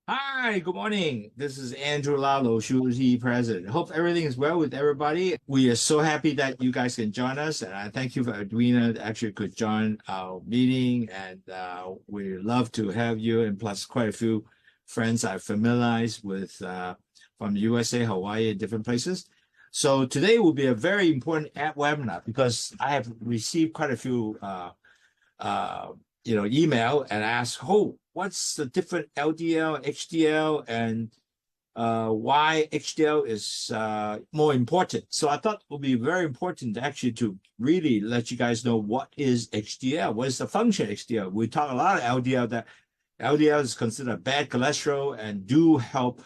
Hi, good morning. This is Andrew Lau, Lowsutea president. Hope everything is well with everybody. We are so happy that you guys can join us, and I thank you for Edwina that actually could join our meeting. And we love to have you, and plus quite a few friends I familiarized with from the USA, Hawaii, and different places. So today will be a very important webinar because I have received quite a few uh, email and ask, oh, what's the different LDL, HDL, and why HDL is more important. So I thought it would be very important actually to really let you guys know what is HDL, what is the function of HDL. We talk a lot of LDL, that LDL is considered bad cholesterol and do help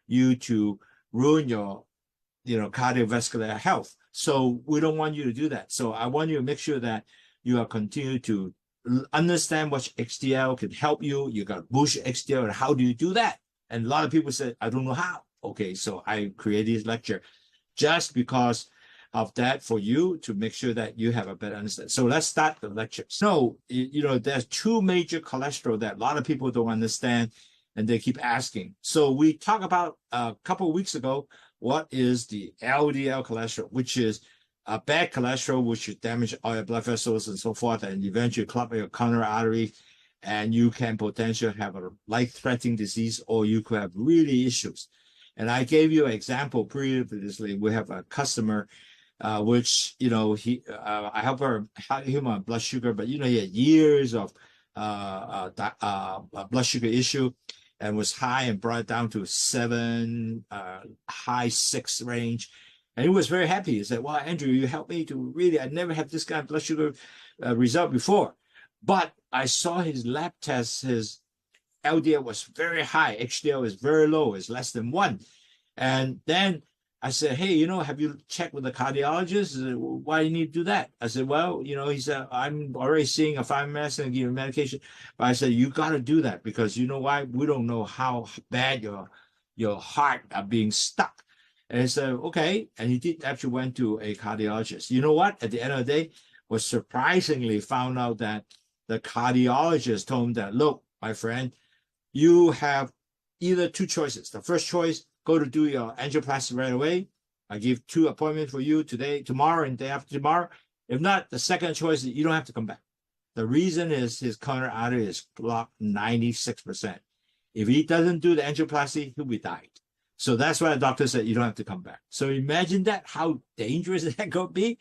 you to ruin your cardiovascular health. So we don't want you to do that. So I want you to make sure that you are continue to understand what HDL can help you. You got to boost HDL, and how do you do that? And a lot of people say, I don't know how. Okay, so I created this lecture just because of that for you to make sure that you have a better understanding. So let's start the lecture. So, there's two major cholesterol that a lot of people don't understand and they keep asking. So we talked about a couple of weeks ago, what is the LDL cholesterol, which is a bad cholesterol, which should damage all your blood vessels and so forth, and eventually clog your coronary artery, and you can potentially have a life-threatening disease, or you could have really issues. And I gave you an example previously. We have a customer, which I help her him on blood sugar, but he had years of blood sugar issue, and was high and brought it down to 7, high 6 range. And he was very happy. He said, well, Andrew, you helped me to really, I never had this kind of blood sugar result before. But I saw his lab test, his LDL was very high. HDL is very low, it's less than 1. And then I said, hey, have you checked with the cardiologist? He said, well, why do you need to do that? I said, well, he said, I'm already seeing a family medicine and giving medication. But I said, you got to do that because you know why? We don't know how bad your heart are being stuck. And he said, okay. And he did actually went to a cardiologist. You know what? At the end of the day, was surprisingly found out that the cardiologist told him that, look, my friend, you have either two choices. The first choice, go to do your angioplasty right away. I give 2 appointments for you today, tomorrow, and day after tomorrow. If not, the second choice is you don't have to come back. The reason is his coronary artery is blocked 96%. If he doesn't do the angioplasty, he'll be died. So that's why the doctor said you don't have to come back. So imagine that, how dangerous that could be.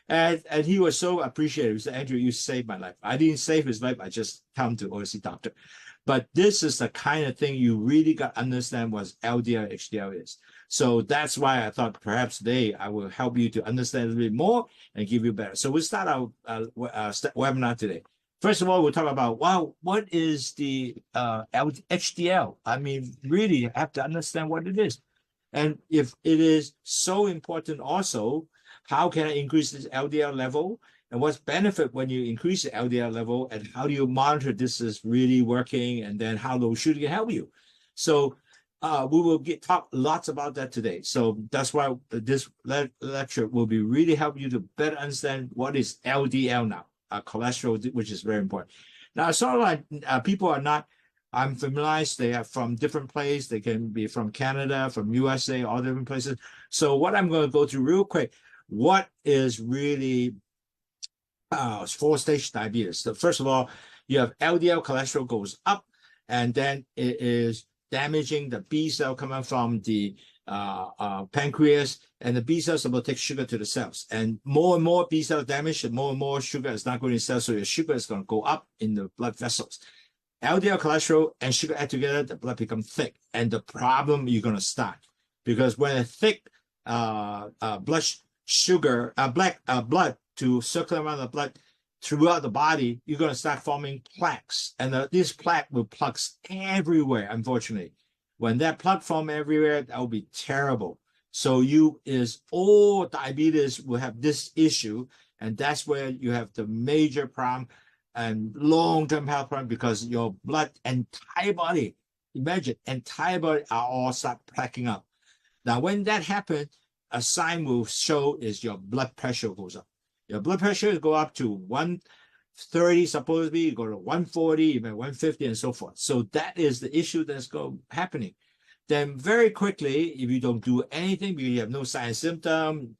And he was so appreciative. He said, Andrew, you saved my life. I didn't save his life. I just come to OC doctor. But this is the kind of thing you really got to understand what LDL, HDL is. So that's why I thought perhaps today I will help you to understand a little bit more and give you better. So we'll start our webinar today. First of all, we'll talk about, wow, what is the HDL? I mean, really you have to understand what it is. And if it is so important also, how can I increase this LDL level? And what's benefit when you increase the LDL level, and how do you monitor this is really working, and then how Lowsutea can help you? So we will talk lots about that today. So that's why this lecture will be really help you to better understand what is LDL now, cholesterol, which is very important. Now, sort of like people are not, I'm familiarized, they are from different places. They can be from Canada, from USA, all different places. So what I'm going to go through real quick, what is really 4-stage diabetes. So first of all, you have LDL cholesterol goes up, and then it is damaging the B cell coming from the pancreas, and the B cells will take sugar to the cells. And more B cell damage, and more sugar is not going to cells, so your sugar is going to go up in the blood vessels. LDL cholesterol and sugar add together, the blood becomes thick, and the problem you're going to start, because when a thick blood sugar, blood to circulate around the blood throughout the body, you're going to start forming plaques. And this plaque will plugs everywhere, unfortunately. When that plaque form everywhere, that will be terrible. So all diabetes will have this issue, and that's where you have the major problem and long-term health problem, because your blood, entire body, imagine, entire body are all start plaquing up. Now, when that happens, a sign will show is your blood pressure goes up. Your blood pressure go up to 30 supposedly, you go to 140, even 150, and so forth. So that is the issue that's happening. Then very quickly, if you don't do anything, because you have no sign symptom,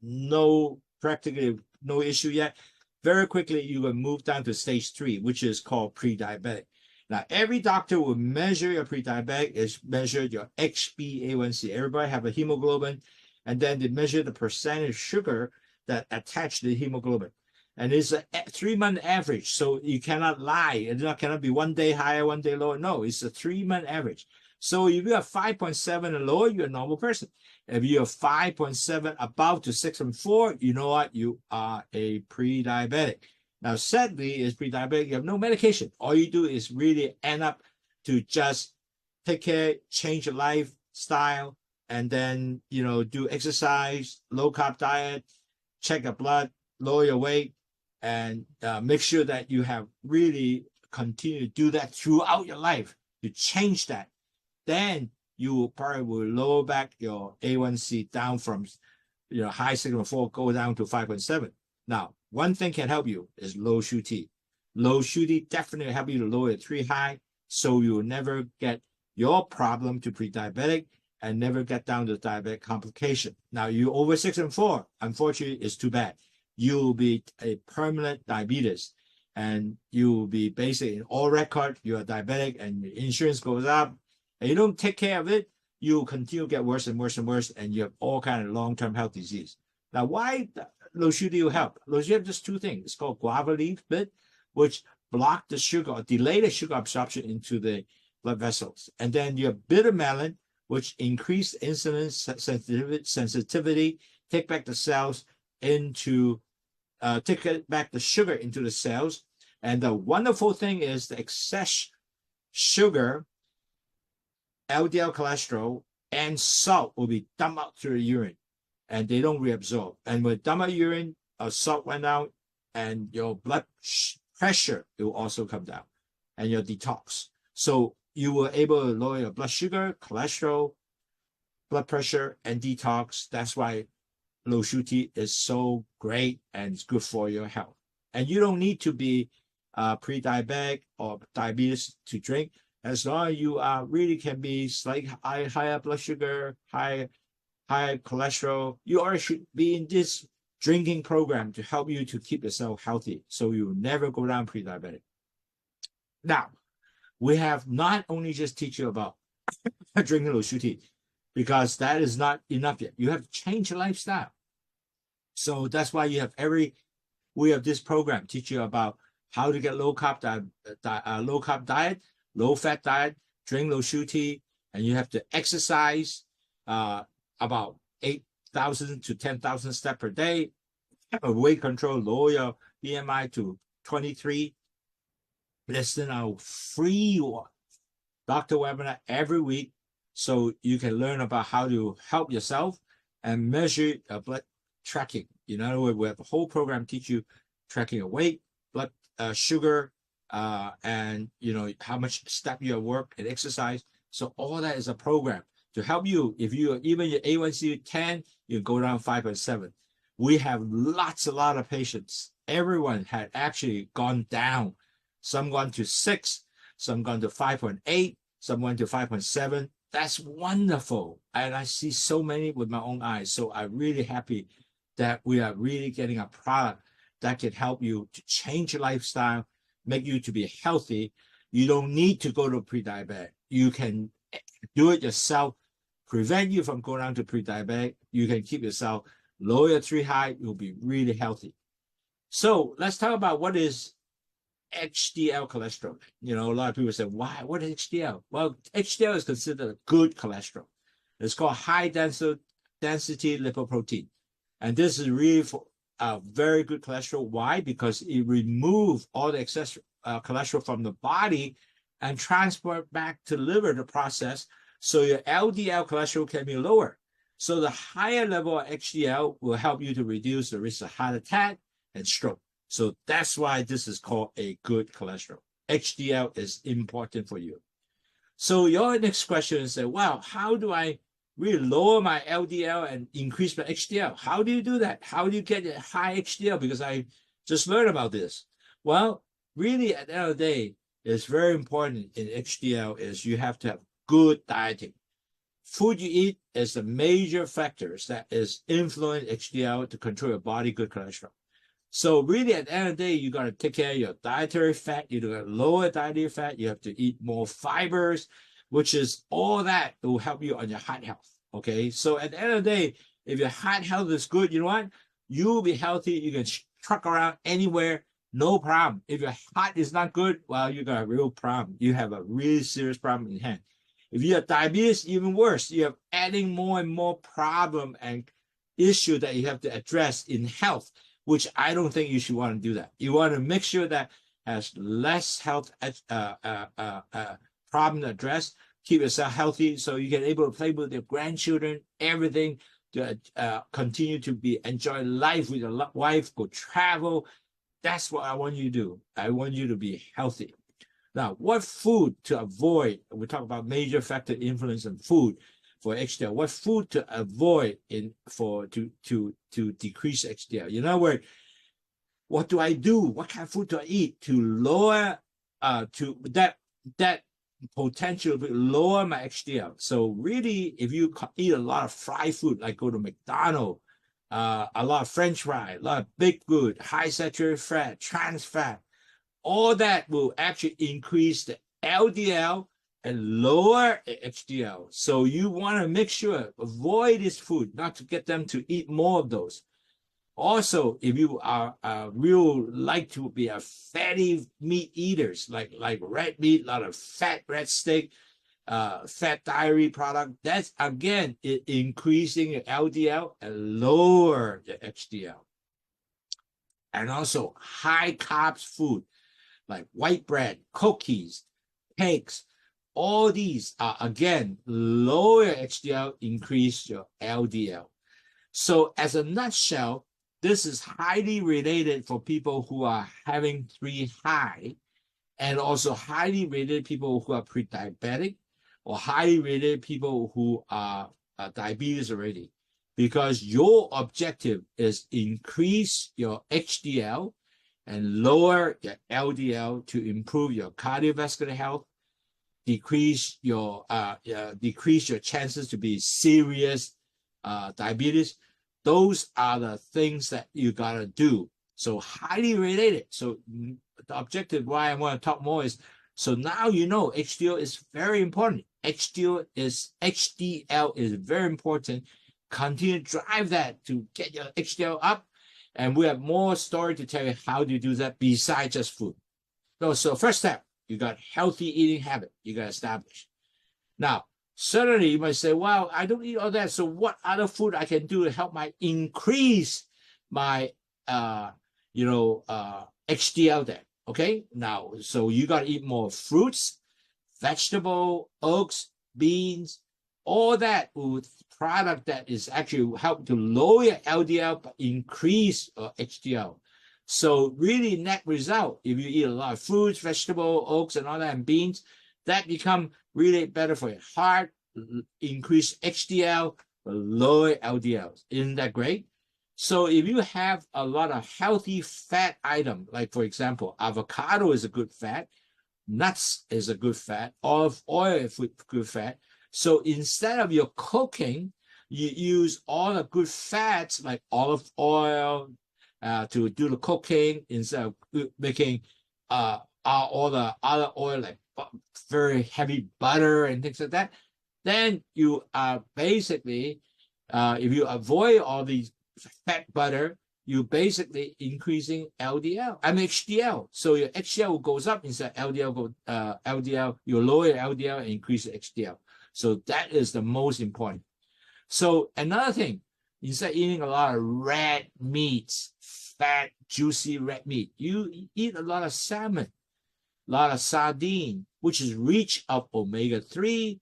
practically no issue yet, very quickly you will move down to stage 3, which is called pre-diabetic. Now, every doctor will measure your pre-diabetic, is measure your HbA1c. Everybody have a hemoglobin, and then they measure the percentage of sugar that attached to the hemoglobin. And it's a 3-month average, so you cannot lie. It cannot be 1 day higher, 1 day lower. No, it's a 3-month average. So if you have 5.7 and lower, you're a normal person. If you have 5.7 above to 6 and 4, you know what? You are a pre-diabetic. Now, sadly, is pre-diabetic, you have no medication. All you do is really end up to just take care, change your lifestyle, and then, do exercise, low-carb diet, check your blood, lower your weight, and make sure that you have really continue to do that throughout your life to change that. Then you probably will lower back your A1C down from high 6.4, go down to 5.7. Now, one thing can help you is Lowsutea. Lowsutea definitely help you to lower your 3 high, so you will never get your problem to pre-diabetic and never get down to diabetic complication. Now, you over 6 and 4, unfortunately, it's too bad. You will be a permanent diabetes, and you will be basically in all record, you are diabetic, and your insurance goes up, and you don't take care of it, you continue to get worse and worse and worse, and you have all kind of long-term health disease. Now, why Lowsutea will help? Lowsutea have just 2 things. It's called guava leaf bit, which block the sugar or delay the sugar absorption into the blood vessels. And then you have bitter melon, which increase insulin sensitivity, take back the cells into, take back the sugar into the cells. And the wonderful thing is the excess sugar, LDL cholesterol, and salt will be dumped out through the urine, and they don't reabsorb. And when dump out urine, salt went out, and your blood pressure will also come down, and your detox. So you were able to lower your blood sugar, cholesterol, blood pressure, and detox. That's why Lowsutea is so great and it's good for your health. And you don't need to be pre-diabetic or diabetes to drink. As long as you really can be slightly higher blood sugar, high cholesterol, you already should be in this drinking program to help you to keep yourself healthy, so you will never go down pre-diabetic. Now, we have not only just teach you about drinking Lowsutea, because that is not enough yet. You have to change your lifestyle. So that's why we have this program teach you about how to get low carb diet, low fat diet, drink Lowsutea, and you have to exercise about 8,000 to 10,000 steps per day, weight control, lower your BMI to 23. Listen to our free doctor webinar every week, so you can learn about how to help yourself and measure blood tracking. In other words, we have a whole program teach you tracking your weight, blood sugar, and how much step you work and exercise. So all that is a program to help you. If you even your A1C 10, you go down 5.7. We have a lot of patients. Everyone had actually gone down. Some gone to 6, some gone to 5.8, some went to 5.7. That's wonderful. And I see so many with my own eyes. So I'm really happy that we are really getting a product that can help you to change your lifestyle, make you to be healthy. You don't need to go to pre-diabetic. You can do it yourself, prevent you from going down to pre-diabetic. You can keep yourself, lower your 3 high, you'll be really healthy. So let's talk about what is HDL cholesterol. A lot of people say, why? What is HDL? Well, HDL is considered a good cholesterol. It's called high density lipoprotein. And this is really for a very good cholesterol. Why? Because it removes all the excess cholesterol from the body and transport back to the liver to process, so your LDL cholesterol can be lower. So the higher level of HDL will help you to reduce the risk of heart attack and stroke. So that's why this is called a good cholesterol. HDL is important for you. So your next question is, wow, how do I really lower my LDL and increase my HDL? How do you do that? How do you get a high HDL? Because I just learned about this. Well, really at the end of the day, it's very important in HDL is you have to have good dieting. Food you eat is the major factors that is influence HDL to control your body good cholesterol. So really at the end of the day, you got to take care of your dietary fat. You got to lower dietary fat. You have to eat more fibers, which is all that will help you on your heart health. Okay. So at the end of the day, if your heart health is good, you know what? You'll be healthy. You can truck around anywhere. No problem. If your heart is not good, well, you got a real problem. You have a really serious problem in hand. If you have diabetes, even worse. You have adding more and more problem and issue that you have to address in health, which I don't think you should want to do that. You want to make sure that has less health problem to address. Keep yourself healthy so you can able to play with your grandchildren, everything to continue to enjoy life with your wife, go travel. That's what I want you to do. I want you to be healthy. Now, what food to avoid? We talk about major factor influence on food for HDL. What food to avoid to decrease HDL? In other words, what do I do? What kind of food do I eat to lower to that potential to lower my HDL? So really, if you eat a lot of fried food, like go to McDonald's, a lot of French fry, a lot of baked good, high saturated fat, trans fat, all that will actually increase the LDL and lower HDL. So you want to make sure, avoid this food, not to get them to eat more of those. Also, if you are real like to be a fatty meat eaters, like red meat, a lot of fat red steak, fat dairy product, that's again increasing your LDL and lower the HDL. And also high carbs food like white bread, cookies, cakes, all these are again lower HDL, increase your LDL. So as a nutshell, this is highly related for people who are having 3 high, and also highly related people who are pre-diabetic, or highly related people who are diabetes already, because your objective is increase your HDL and lower your LDL to improve your cardiovascular health, decrease your chances to be serious diabetes. Those are the things that you gotta do. So highly related. So the objective why I want to talk more is, so now you know HDL is very important. HDL is very important. Continue to drive that to get your HDL up. And we have more story to tell you how to do that besides just food. So first step, you got healthy eating habit. You got to establish. Now, certainly you might say, well, I don't eat all that. So what other food I can do to help increase my, HDL then? Okay. Now, so you got to eat more fruits, vegetable, oats, beans, all that with product that is actually help to lower your LDL but increase HDL. So really net result, if you eat a lot of fruits, vegetable, oats, and all that, and beans, that become really better for your heart, increase HDL, lower LDL. Isn't that great? So if you have a lot of healthy fat item, like for example, avocado is a good fat, nuts is a good fat, olive oil is good fat. So instead of your cooking, you use all the good fats like olive oil to do the cooking instead of making all the other oil like very heavy butter and things like that. Then you are basically, if you avoid all these fat butter, you basically increasing HDL. So your HDL goes up instead of LDL, you lower your LDL and increase the HDL. So that is the most important. So another thing, instead of eating a lot of red meats, fat, juicy red meat, you eat a lot of salmon, a lot of sardine, which is rich of omega-3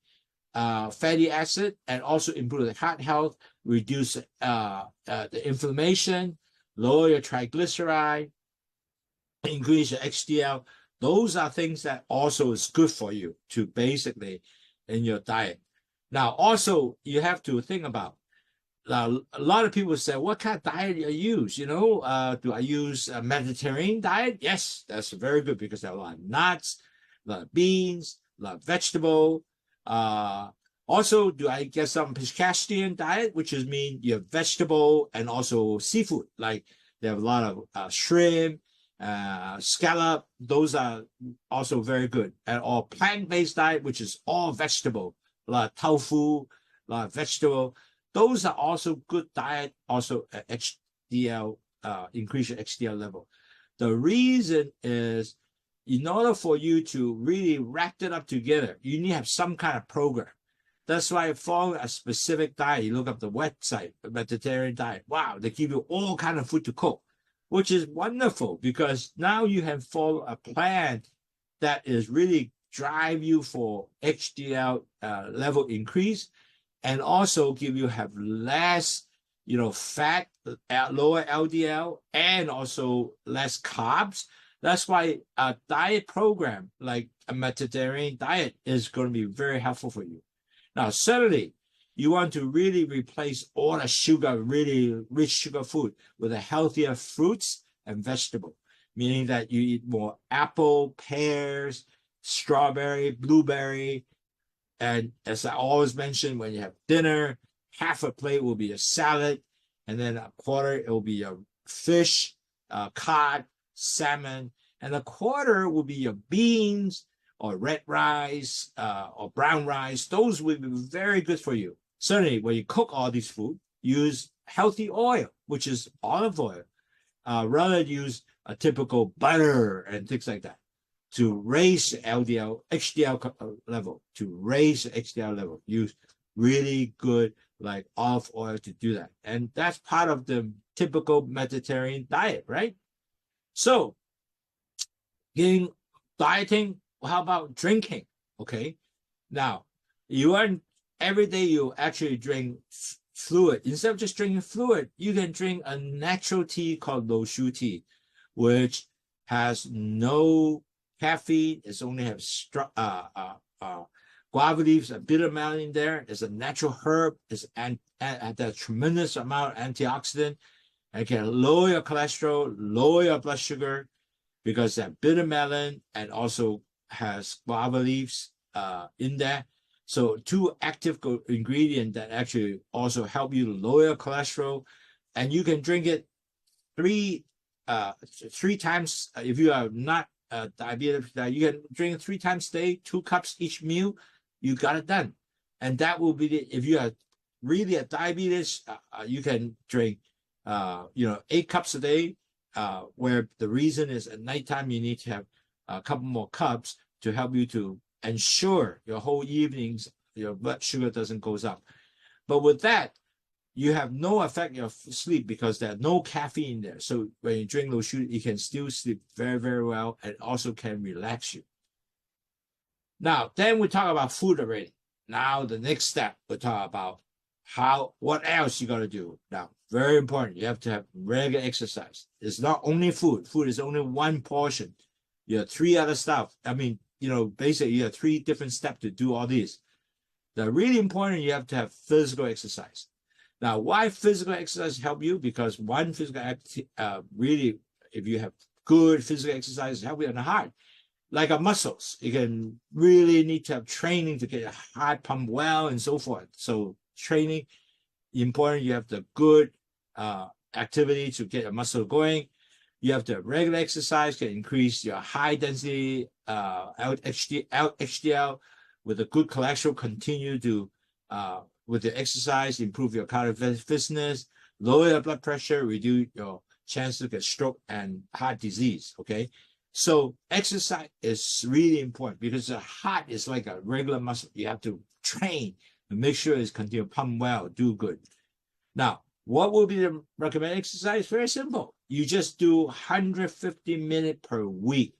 fatty acid, and also improve the heart health, reduce the inflammation, lower your triglyceride, increase your HDL. Those are things that also is good for you to basically in your diet. Now, also, you have to think about a lot of people say, what kind of diet do I use? You know, do I use a Mediterranean diet? Yes, that's very good because there are a lot of nuts, a lot of beans, a lot of vegetable. Also, do I get some Piscatarian diet, which is mean you have vegetable and also seafood, like they have a lot of shrimp, scallop. Those are also very good. And or plant-based diet, which is all vegetable, a lot of tofu, a lot of vegetable. Those are also good diet, also HDL, increase your HDL level. The reason is in order for you to really rack it up together, you need to have some kind of program. That's why following a specific diet, you look up the website, the Mediterranean diet. Wow, they give you all kind of food to cook, which is wonderful because now you can follow a plan that is really drive you for HDL level increase, and also give you have less, you know, fat, lower LDL, and also less carbs. That's why a diet program like a Mediterranean diet is going to be very helpful for you. Now, certainly, you want to really replace all the sugar, really rich sugar food with a healthier fruits and vegetable, meaning that you eat more apple, pears, strawberry, blueberry. And as I always mention, when you have dinner, half a plate will be a salad, and then a quarter it will be a fish, cod, salmon, and a quarter will be your beans or red rice or brown rice. Those will be very good for you. Certainly, when you cook all these food, use healthy oil, which is olive oil, rather than use a typical butter and things like that. To raise LDL, HDL level, to raise the HDL level, use really good like olive oil to do that. And that's part of the typical Mediterranean diet, right? So, dieting, how about drinking? Okay. Now, every day you actually drink fluid. Instead of just drinking fluid, you can drink a natural tea called Lowsutea, which has no caffeine. It only has guava leaves, a bitter melon in there. It's a natural herb. It's a tremendous amount of antioxidant. It can lower your cholesterol, lower your blood sugar, because that bitter melon and also has guava leaves in there. So two active ingredients that actually also help you to lower your cholesterol. And you can drink it three times. If you are not diabetic, you can drink it 3 times a day, 2 cups each meal. You got it done. And that will be if you are really a diabetes, you can drink 8 cups a day, where the reason is at nighttime you need to have a couple more cups to help you to ensure your whole evenings your blood sugar doesn't goes up. But with that, you have no effect on your sleep because there's no caffeine there. So when you drink those sugar, you can still sleep very, very well and also can relax you. Now, then we talk about food already. Now, the next step, we talk about what else you got to do. Now, very important, you have to have regular exercise. It's not only food. Food is only one portion. You have 3 other stuff. I mean, basically you have 3 different steps to do all these. The really important, you have to have physical exercise. Now, why physical exercise help you? Because one physical really, if you have good physical exercise, help you on the heart. Like our muscles, you can really need to have training to get your heart pump well and so forth. So training, important, you have the good activity to get your muscle going. You have the regular exercise can increase your high density HDL with a good cholesterol. Continue to with the exercise improve your cardiovascular fitness, lower your blood pressure, reduce your chance to get stroke and heart disease. Okay, so exercise is really important because the heart is like a regular muscle. You have to train and make sure it's continue to pump well, do good. Now, what will be the recommended exercise? Very simple. You just do 150 minutes per week.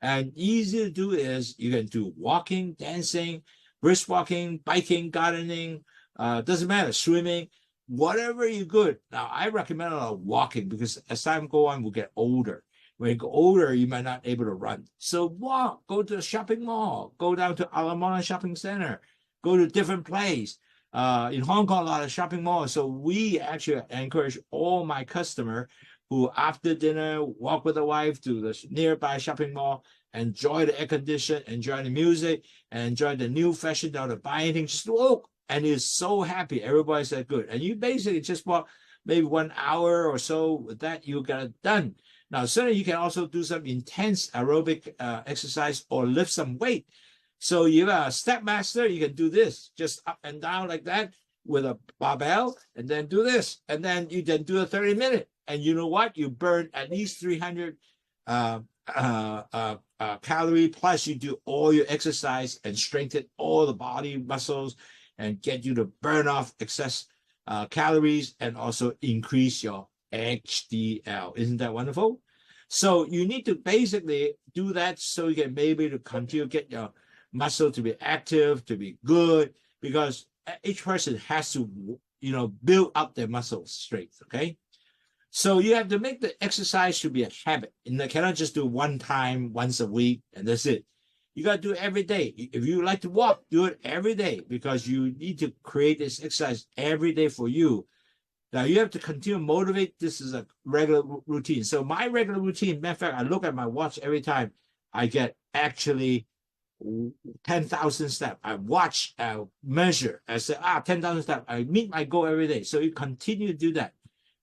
And easy to do is you can do walking, dancing, brisk walking, biking, gardening, doesn't matter, swimming, whatever you're good. Now, I recommend a lot of walking because as time goes on, we'll get older. When you go older, you might not be able to run. So walk, go to a shopping mall, go down to Alamana Shopping Center, go to a different place. In Hong Kong, a lot of shopping malls. So we actually encourage all my customer who after dinner walk with the wife to the nearby shopping mall, enjoy the air condition, enjoy the music, and enjoy the new fashion, don't have to buy anything, just walk. And is so happy. Everybody said good. And you basically just walk maybe 1 hour or so with that, you got it done. Now, certainly you can also do some intense aerobic exercise or lift some weight. So you have a step master, you can do this, just up and down like that with a barbell, and then do this. And then you then do a 30-minute. And you know what? You burn at least 300 calorie, plus you do all your exercise and strengthen all the body muscles and get you to burn off excess calories and also increase your HDL. Isn't that wonderful? So you need to basically do that so you can maybe to continue to get your muscle to be active, to be good, because each person has to, build up their muscle strength, okay? So you have to make the exercise to be a habit. And they cannot just do one time, once a week, and that's it. You got to do it every day. If you like to walk, do it every day because you need to create this exercise every day for you. Now you have to continue to motivate. This is a regular routine. So my regular routine, matter of fact, I look at my watch every time I get actually 10,000 steps. I watch, I measure, I say, 10,000 steps. I meet my goal every day. So you continue to do that.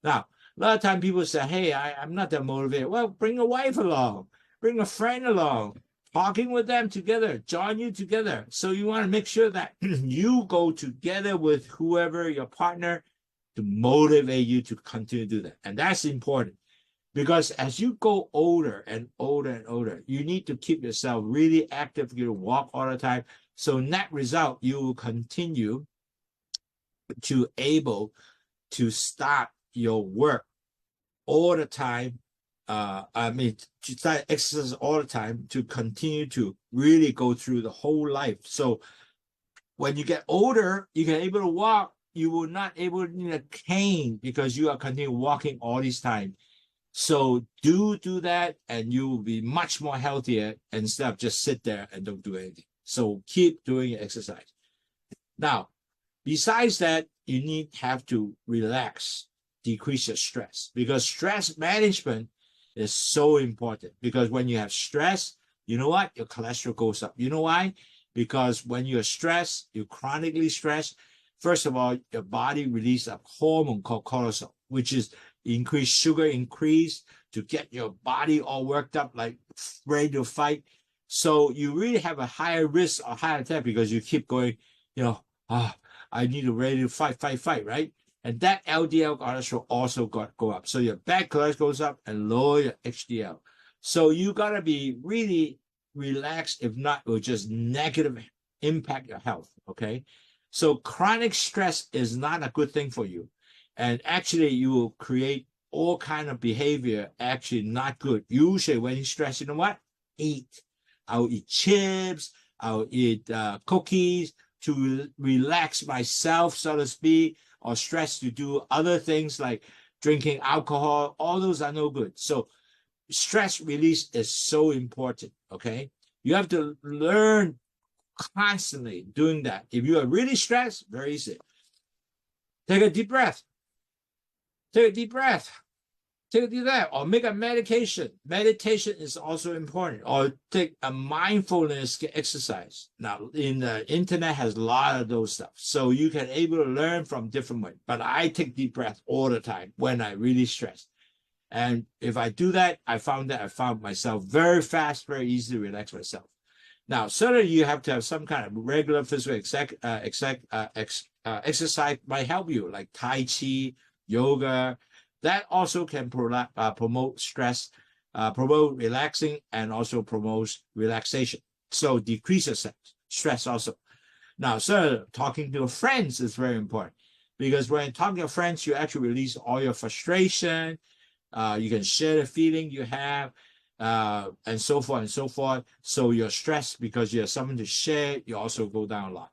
Now, a lot of times people say, hey, I'm not that motivated. Well, bring a wife along, bring a friend along, talking with them together, join you together. So you want to make sure that you go together with whoever your partner to motivate you to continue to do that. And that's important because as you go older and older and older, you need to keep yourself really active. You walk all the time. So net result, you will continue to able to start your work all the time. To start exercise all the time to continue to really go through the whole life. So when you get older, you can able to walk. You will not able to need a cane because you are continue walking all this time. So do that, and you will be much more healthier instead of just sit there and don't do anything. So keep doing your exercise. Now, besides that, you have to relax, decrease your stress, because stress management is so important. Because when you have stress, you know what? Your cholesterol goes up. You know why? Because when you're stressed, you're chronically stressed, first of all, your body releases a hormone called cortisol, which is increased sugar increase to get your body all worked up, like ready to fight. So you really have a higher risk of heart attack because you keep going, I need to ready to fight, right? And that LDL cholesterol also go up. So your bad cholesterol goes up and lower your HDL. So you got to be really relaxed. If not, it will just negative impact your health, okay? So chronic stress is not a good thing for you. And actually, you will create all kind of behavior, actually not good. Usually when you stress, you know what? Eat. I'll eat chips. I'll eat cookies to relax myself, so to speak, or stress to do other things like drinking alcohol. All those are no good. So stress release is so important, okay? You have to learn constantly doing that. If you are really stressed, very easy. Take a deep breath. Take a deep breath. Take a deep breath. Or make a meditation. Meditation is also important. Or take a mindfulness exercise. Now, in the internet has a lot of those stuff. So you can able to learn from different ways. But I take deep breath all the time when I really stress. And if I do that, I found myself very fast, very easy to relax myself. Now, certainly you have to have some kind of regular physical exercise might help you, like Tai Chi, yoga. That also can promote stress, promote relaxing, and also promotes relaxation. So decreases stress also. Now, talking to your friends is very important because when talking to your friends, you actually release all your frustration. You can share the feeling you have. And so forth and so forth. So you're stressed because you have something to share. You also go down a lot.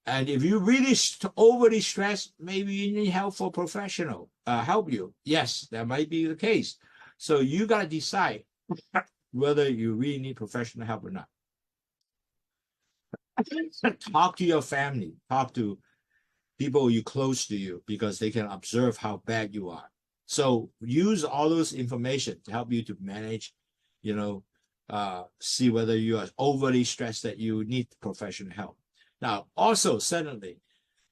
And if you really overly stressed, maybe you need help for a professional help you. Yes, that might be the case. So you got to decide whether you really need professional help or not. Talk to your family. Talk to people you close to you because they can observe how bad you are. So use all those information to help you to manage, see whether you are overly stressed that you need professional help. Now, also, suddenly,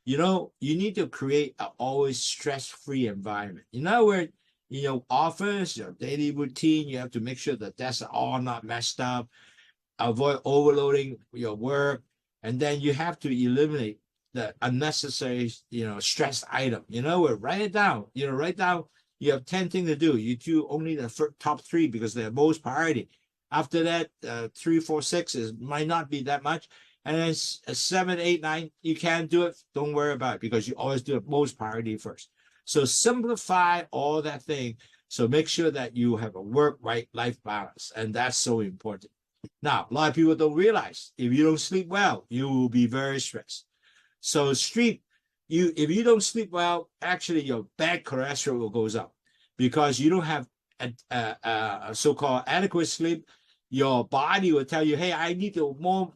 you need to create an always stress-free environment. Where in your office, your daily routine, you have to make sure that that's all not messed up, avoid overloading your work, and then you have to eliminate the unnecessary, stress item. Write it down. Write down. You have 10 things to do. You do only the top 3 because they're most priority. After that, 3, 4, 6 might not be that much. And then 7, 8, 9, you can't do it. Don't worry about it because you always do the most priority first. So simplify all that thing. So make sure that you have a work-life balance. And that's so important. Now, a lot of people don't realize if you don't sleep well, you will be very stressed. So if you don't sleep well, actually your bad cholesterol will goes up because you don't have a so-called adequate sleep. Your body will tell you, hey, I need more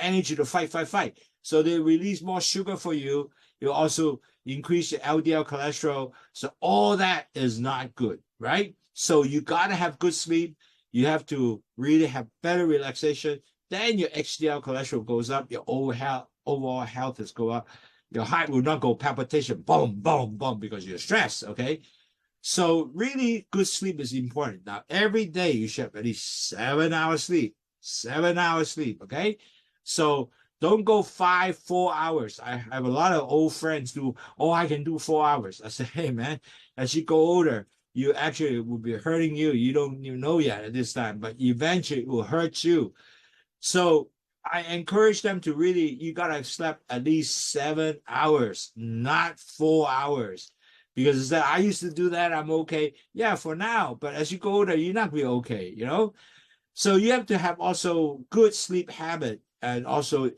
energy to fight. So they release more sugar for you. You also increase your LDL cholesterol. So all that is not good, right? So you got to have good sleep. You have to really have better relaxation. Then your HDL cholesterol goes up. Your overall health is go up. Your heart will not go palpitation, boom, boom, boom, because you're stressed, okay? So really good sleep is important. Now, every day you should have at least 7 hours sleep. 7 hours sleep, okay? So don't go 4 hours. I have a lot of old friends do, I can do 4 hours. I say, hey, man, as you go older, you actually will be hurting you. You don't even know yet at this time, but eventually it will hurt you. So I encourage them to really, you got to sleep at least 7 hours, not 4 hours. Because I used to do that, I'm okay. Yeah, for now. But as you go older, you're not going to be okay, So you have to have also good sleep habit and also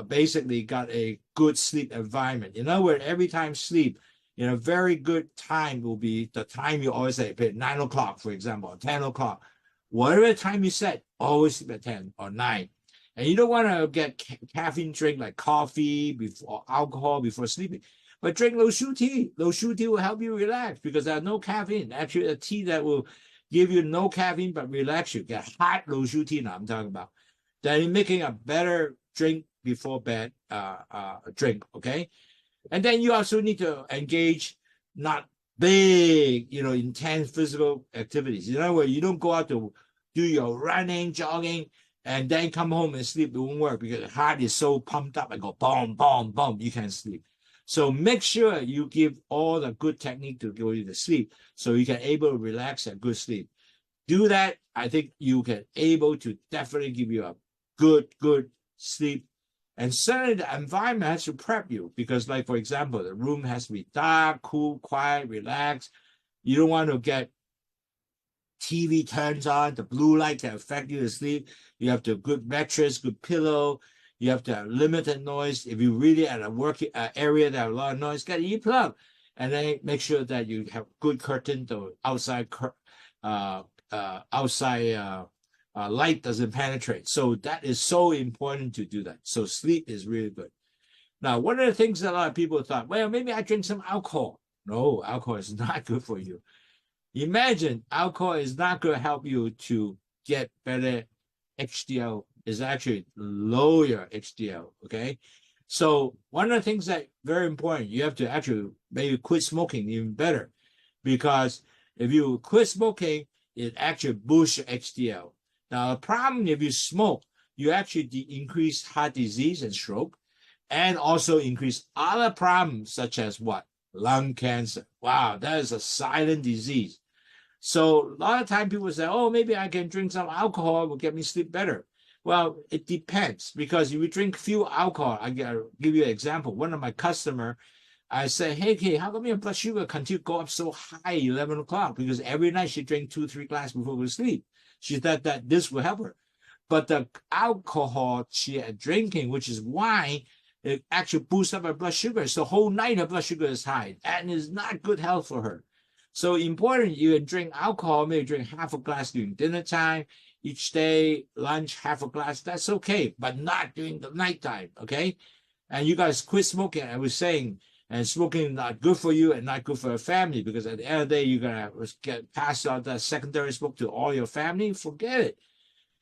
basically got a good sleep environment. Where every time sleep, very good time will be the time you always say, 9 o'clock, for example, or 10 o'clock. Whatever time you set, always sleep at 10 or 9. And you don't want to get caffeine drink like coffee or alcohol before sleeping. But drink Lowsutea. Lowsutea will help you relax because there's no caffeine. Actually, a tea that will give you no caffeine but relax you. Get hot Lowsutea now I'm talking about. Then you're making a better drink before bed drink, okay? And then you also need to engage not big, intense physical activities. Where you don't go out to do your running, jogging, and then come home and sleep. It won't work because the heart is so pumped up and go boom, boom, boom. You can't sleep. So make sure you give all the good technique to go to sleep so you can able to relax and good sleep. Do that, I think you can able to definitely give you a good sleep. And certainly the environment has to prep you because, like, for example, the room has to be dark, cool, quiet, relaxed. You don't want to get TV turns on, the blue light can affect you to sleep. You have to have good mattress, good pillow. You have to have limited noise. If you really at a working area that have a lot of noise, get an e-plug. And then make sure that you have good curtain, the outside light doesn't penetrate. So that is so important to do that. So sleep is really good. Now, one of the things that a lot of people thought, well, maybe I drink some alcohol. No, alcohol is not good for you. Imagine alcohol is not going to help you to get better HDL. Is actually lower your HDL, okay? So one of the things that very important, you have to actually maybe quit smoking even better because if you quit smoking, it actually boosts your HDL. Now, the problem if you smoke, you actually increase heart disease and stroke and also increase other problems such as what? Lung cancer. Wow, that is a silent disease. So a lot of time people say, oh, maybe I can drink some alcohol, it will get me sleep better. Well, it depends because if you drink few alcohol, I give you an example. One of my customer, I say, hey, how come your blood sugar continue to go up so high 11 o'clock? Because every night she drank 2-3 glasses before we sleep. She thought that this will help her. But the alcohol she had drinking, which is wine, it actually boosts up her blood sugar. So the whole night her blood sugar is high and is not good health for her. So important, you can drink alcohol, maybe drink half a glass during dinner time. Each day, lunch, half a glass, that's okay, but not during the nighttime, okay? and you guys quit smoking. I was saying, and smoking not good for you and not good for your family, because at the end of the day, you're gonna get passed on that secondary smoke to all your family. Forget it.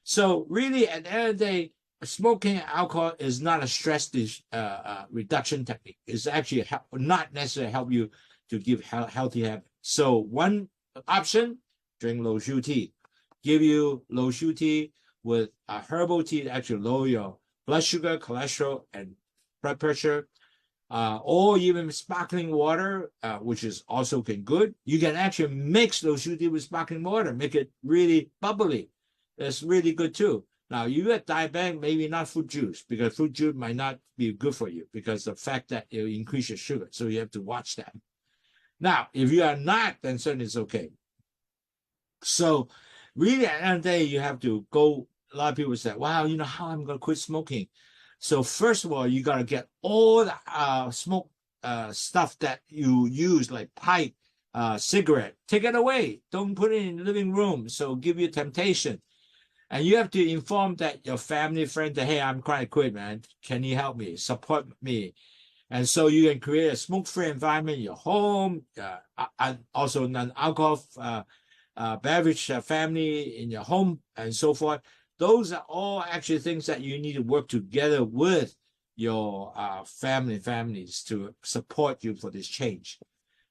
So really, at the end of the day, smoking alcohol is not a stress reduction technique. It's actually not necessarily help you to give healthy habits. So one option, drink Lowsutea. Give you Lowsutea with a herbal tea that actually lower your blood sugar, cholesterol, and blood pressure. Or even sparkling water, which is also good. You can actually mix Lowsutea with sparkling water, make it really bubbly. That's really good too. Now, you got diabetic, maybe not fruit juice, because fruit juice might not be good for you because the fact that it will increase your sugar. So you have to watch that. Now, if you are not, then certainly it's okay. So really, at the end of the day, you have to go. A lot of people say, wow, you know how I'm going to quit smoking? So first of all, you got to get all the smoke stuff that you use, like pipe, cigarette, take it away. Don't put it in the living room. So give you temptation. And you have to inform that your family, friend, that, hey, I'm trying to quit, man. Can you help me? Support me. And so you can create a smoke-free environment in your home, and also non-alcohol beverage family in your home, and so forth. Those are all actually things that you need to work together with your families to support you for this change.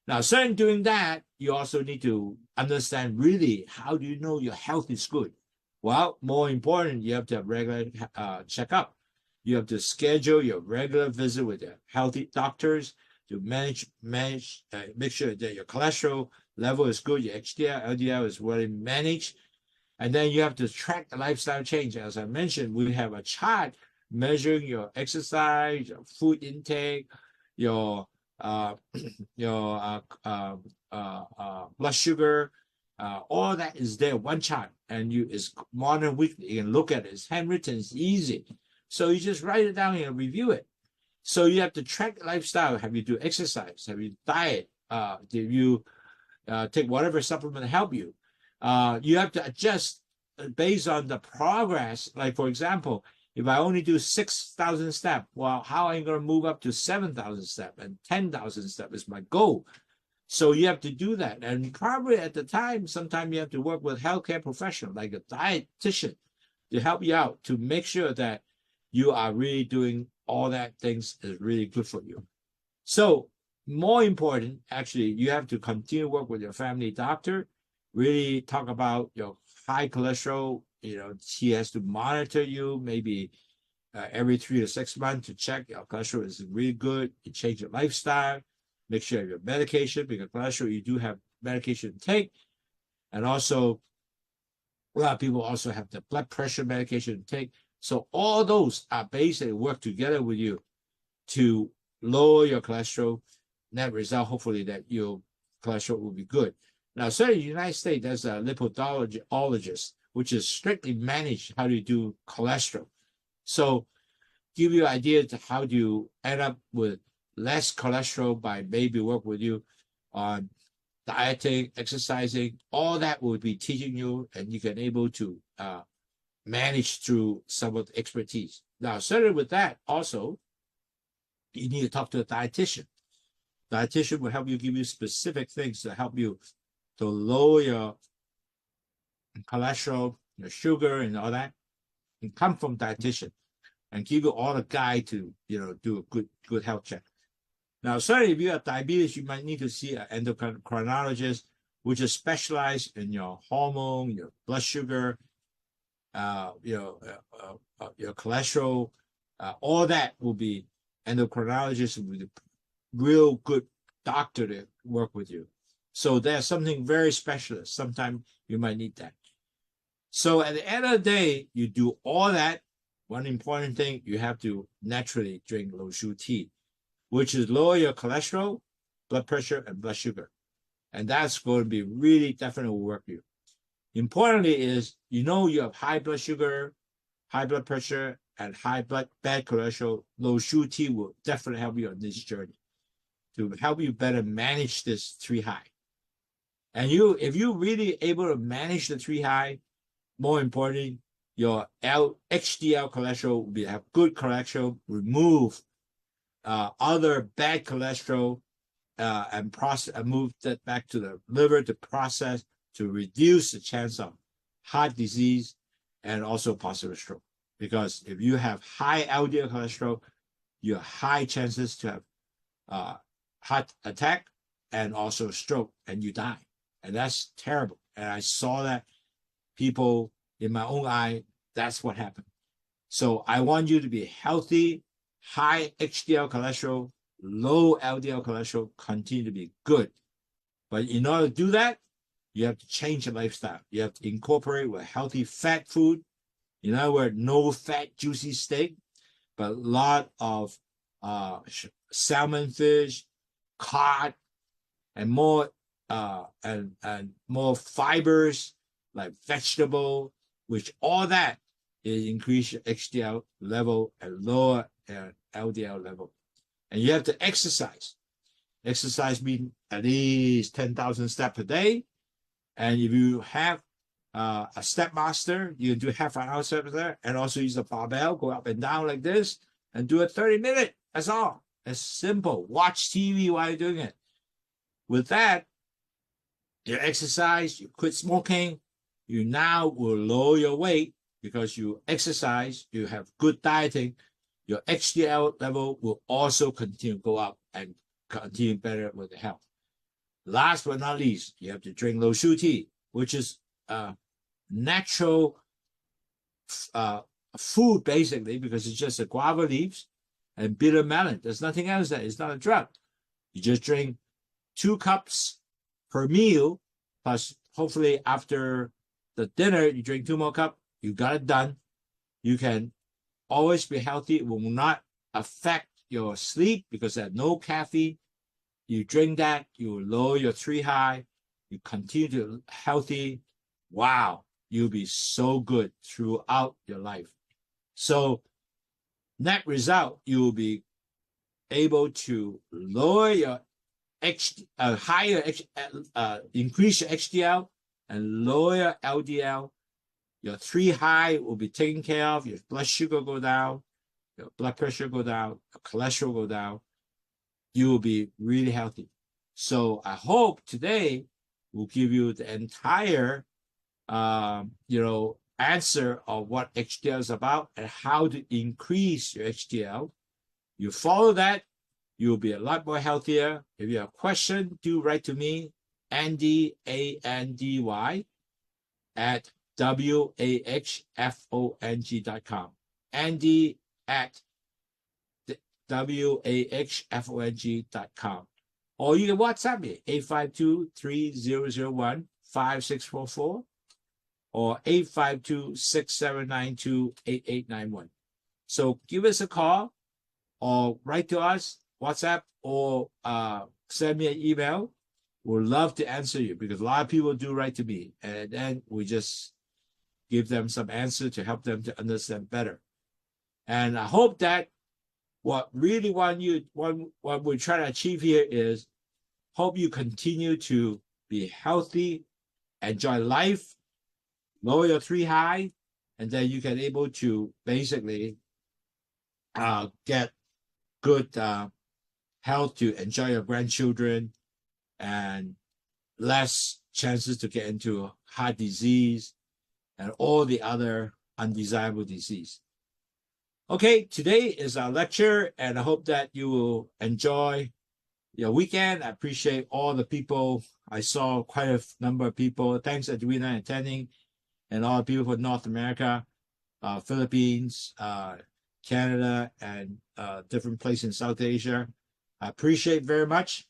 Now, certainly doing that, you also need to understand really how do you know your health is good. Well, more important, you have to have regular checkup. You have to schedule your regular visit with your healthy doctors to make sure that your cholesterol level is good, your HDL, LDL is well managed. And then you have to track the lifestyle change. As I mentioned, we have a chart measuring your exercise, your food intake, your blood sugar, all that is there, one chart, and is monitored weekly. You can look at it. It's handwritten. It's easy. So you just write it down and review it. So you have to track lifestyle. Have you do exercise? Have you diet? Did you take whatever supplement to help you? You have to adjust based on the progress. Like, for example, if I only do 6,000 steps, well, how am I going to move up to 7,000 steps and 10,000 steps is my goal. So you have to do that. And probably at the time, sometimes you have to work with healthcare professional, like a dietitian, to help you out to make sure that you are really doing all that things is really good for you. So more important, actually, you have to continue to work with your family doctor, really talk about your high cholesterol. You know, he has to monitor you maybe every 3 to 6 months to check your cholesterol is really good. You change your lifestyle, make sure you have your medication, because cholesterol, you do have medication to take. And also, a lot of people also have the blood pressure medication to take. So all those are basically work together with you to lower your cholesterol. Net result, hopefully, that your cholesterol will be good. Now, certainly in the United States, there's a lipidologist, which is strictly managed how to do cholesterol. So give you an idea to how do you end up with less cholesterol by maybe work with you on dieting, exercising. All that will be teaching you, and you can able to manage through some of the expertise. Now, certainly with that, also, you need to talk to a dietitian. Dietitian will help you, give you specific things to help you to lower your cholesterol, your sugar, and all that. And come from dietitian and give you all the guide to, you know, do a good health check. Now, certainly if you have diabetes, you might need to see an endocrinologist, which is specialized in your hormone, your blood sugar, your cholesterol, all that will be endocrinologist will be the real good doctor to work with you. So there's something very specialist. Sometimes you might need that. So at the end of the day, you do all that. One important thing, you have to naturally drink Lowsutea, which is lower your cholesterol, blood pressure, and blood sugar. And that's going to be really definitely will work for you. Importantly is, you know, you have high blood sugar, high blood pressure, and bad cholesterol. Lowsutea will definitely help you on this journey to help you better manage this 3 high. And if you really able to manage the 3 high, more importantly, your HDL cholesterol will have good cholesterol, remove other bad cholesterol and move that back to the liver to process to reduce the chance of heart disease and also possible stroke. Because if you have high LDL cholesterol, you have high chances to have heart attack and also stroke, and you die. And that's terrible. And I saw that people in my own eye, that's what happened. So I want you to be healthy, high HDL cholesterol, low LDL cholesterol, continue to be good. But in order to do that, you have to change your lifestyle. You have to incorporate with healthy fat food. In other words, no fat, juicy steak, but a lot of salmon fish, cod, and more more fibers like vegetable, which all that is increase your HDL level and lower LDL level. And you have to exercise. Exercise means at least 10,000 steps per day. And if you have a step master, you can do half an hour steps there, and also use a barbell, go up and down like this, and do it 30 minutes. That's all. It's simple. Watch TV while you're doing it. With that, you exercise, you quit smoking, you now will lower your weight because you exercise, you have good dieting, your HDL level will also continue to go up and continue better with the health. Last but not least, you have to drink Lowsutea, which is natural food basically, because it's just a guava leaves and bitter melon. There's nothing else there. It's not a drug. You just drink 2 cups per meal, plus hopefully after the dinner, you drink 2 more cups. You got it done. You can always be healthy. It will not affect your sleep because there's no caffeine. You drink that, you will lower your 3 high. You continue to healthy. Wow, you'll be so good throughout your life. So net result, you will be able to lower your increase your HDL and lower your LDL. Your 3 high will be taken care of. Your blood sugar go down, your blood pressure go down, your cholesterol go down. You will be really healthy. So I hope today will give you the entire, answer of what HDL is about and how to increase your HDL. You follow that, you'll be a lot more healthier. If you have a question, do write to me, Andy, ANDY, at WAHFONG.com. Andy at WAHFONG.com. Or you can WhatsApp me, 852-3001-5644 or 852-6792-8891. So give us a call or write to us, WhatsApp, or send me an email. We'd love to answer you because a lot of people do write to me, and then we just give them some answer to help them to understand better. And I hope that what really what we're trying to achieve here is hope you continue to be healthy, enjoy life, lower your 3 high, and then you can able to basically get good health to enjoy your grandchildren and less chances to get into heart disease and all the other undesirable disease. Okay, today is our lecture, and I hope that you will enjoy your weekend. I appreciate all the people. I saw quite a number of people. Thanks, Edwina, attending, and all the people from North America, Philippines, Canada, and different places in South Asia. I appreciate very much.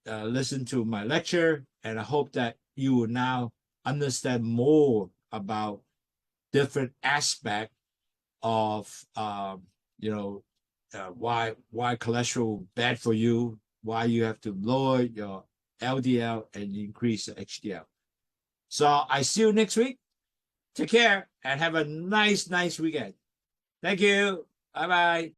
Listen to my lecture, and I hope that you will now understand more about different aspects of why cholesterol is bad for you, why you have to lower your LDL and increase the HDL. So I see you next week. Take care and have a nice weekend. Thank you. Bye-bye.